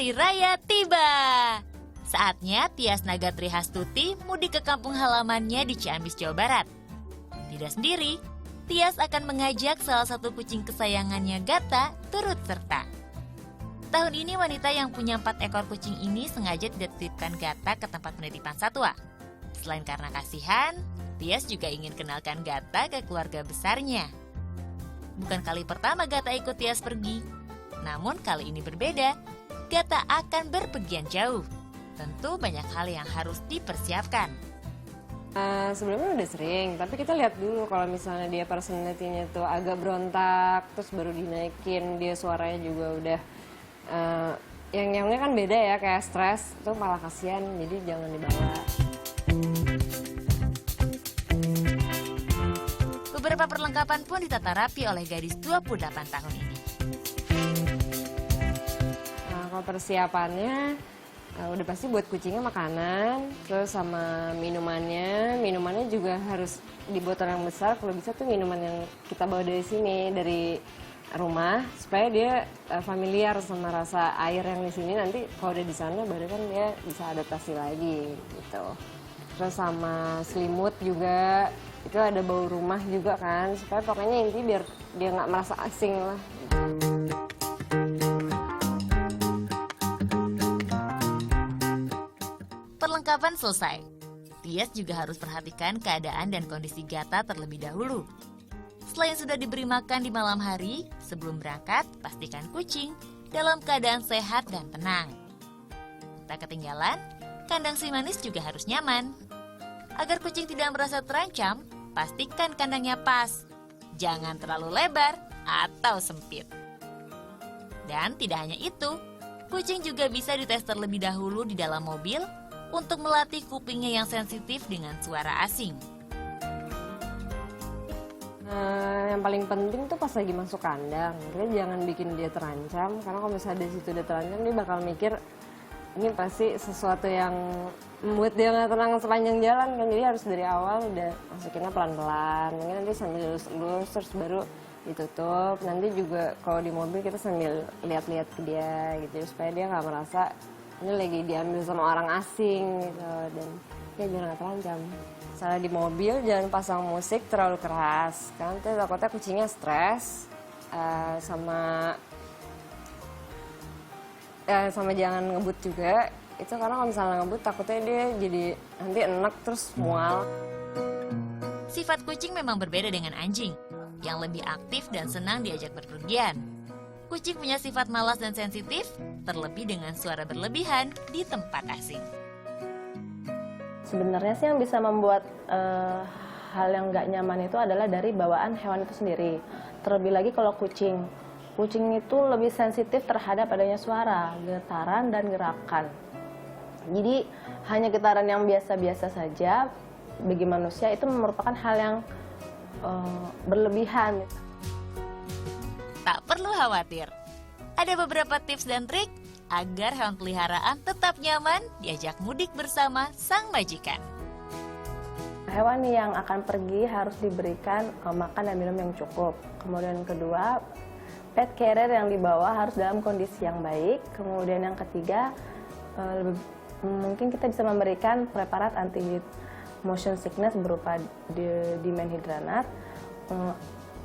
Hari Raya tiba. Saatnya Tias Nagatri Hastuti mudik ke kampung halamannya di Ciamis, Jawa Barat. Tidak sendiri, Tias akan mengajak salah satu kucing kesayangannya, Gata, turut serta. Tahun ini wanita yang punya 4 ekor kucing ini sengaja tidak titipkan Gata ke tempat penitipan satwa. Selain karena kasihan, Tias juga ingin kenalkan Gata ke keluarga besarnya. Bukan kali pertama Gata ikut Tias pergi. Namun kali ini berbeda, Gata akan berpergian jauh. Tentu banyak hal yang harus dipersiapkan. Sebelumnya udah sering, tapi kita lihat dulu kalau misalnya dia personality-nya tuh agak berontak, terus baru dinaikin, dia suaranya juga udah yang kan beda ya, kayak stres, itu malah kasihan, jadi jangan dibawa. Beberapa perlengkapan pun ditata rapi oleh gadis 28 tahun ini. Kalau persiapannya, udah pasti buat kucingnya makanan, terus sama minumannya juga harus di botol yang besar, kalau bisa tuh minuman yang kita bawa dari sini, dari rumah, supaya dia familiar sama rasa air yang di sini, nanti kalau udah di sana baru kan dia bisa adaptasi lagi gitu. Terus sama selimut juga, itu ada bau rumah juga kan, supaya pokoknya intinya biar dia nggak merasa asing lah. Perlengkapan selesai. Tias juga harus perhatikan keadaan dan kondisi Gata terlebih dahulu. Selain sudah diberi makan di malam hari, sebelum berangkat, pastikan kucing dalam keadaan sehat dan tenang. Tak ketinggalan, kandang si manis juga harus nyaman. Agar kucing tidak merasa terancam, pastikan kandangnya pas. Jangan terlalu lebar atau sempit. Dan tidak hanya itu, kucing juga bisa dites terlebih dahulu di dalam mobil untuk melatih kupingnya yang sensitif dengan suara asing. Yang paling penting tuh pas lagi masuk kandang, kita jangan bikin dia terancam, karena kalau misalnya di situ udah terancam, dia bakal mikir ini pasti sesuatu yang membuat dia nggak tenang sepanjang jalan kan. Jadi harus dari awal udah masukinnya pelan-pelan, mungkin nanti sambil lulus terus baru ditutup. Nanti juga kalau di mobil kita sambil lihat-lihat ke dia gitu, supaya dia nggak merasa ini lagi diambil sama orang asing gitu, dan ya biar nggak terancam. Misalnya di mobil jangan pasang musik terlalu keras, karena nanti takutnya kucingnya stres, sama jangan ngebut juga. Itu karena kalau misalnya ngebut takutnya dia jadi nanti enek terus mual. Sifat kucing memang berbeda dengan anjing, yang lebih aktif dan senang diajak berpergian. Kucing punya sifat malas dan sensitif, terlebih dengan suara berlebihan di tempat asing. Sebenarnya sih yang bisa membuat hal yang nggak nyaman itu adalah dari bawaan hewan itu sendiri. Terlebih lagi kalau kucing. Kucing itu lebih sensitif terhadap adanya suara, getaran, dan gerakan. Jadi hanya getaran yang biasa-biasa saja bagi manusia itu merupakan hal yang berlebihan. Tak perlu khawatir. Ada beberapa tips dan trik agar hewan peliharaan tetap nyaman diajak mudik bersama sang majikan. Hewan yang akan pergi harus diberikan makan dan minum yang cukup. Kemudian kedua, pet carrier yang dibawa harus dalam kondisi yang baik. Kemudian yang ketiga, mungkin kita bisa memberikan preparat anti motion sickness berupa dimenhidranat.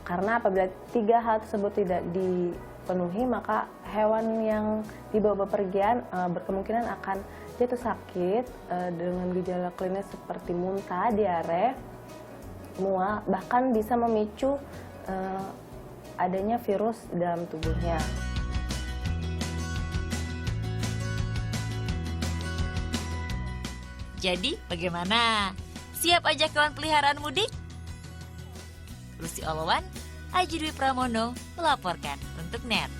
Karena apabila 3 hal tersebut tidak dipenuhi, maka hewan yang dibawa bepergian berkemungkinan akan jatuh sakit dengan gejala klinis seperti muntah, diare, mual, bahkan bisa memicu adanya virus dalam tubuhnya. Jadi, bagaimana? Siap ajak hewan peliharaan mudik? Lucy Olowan, Aji Dwi Pramono melaporkan untuk NET.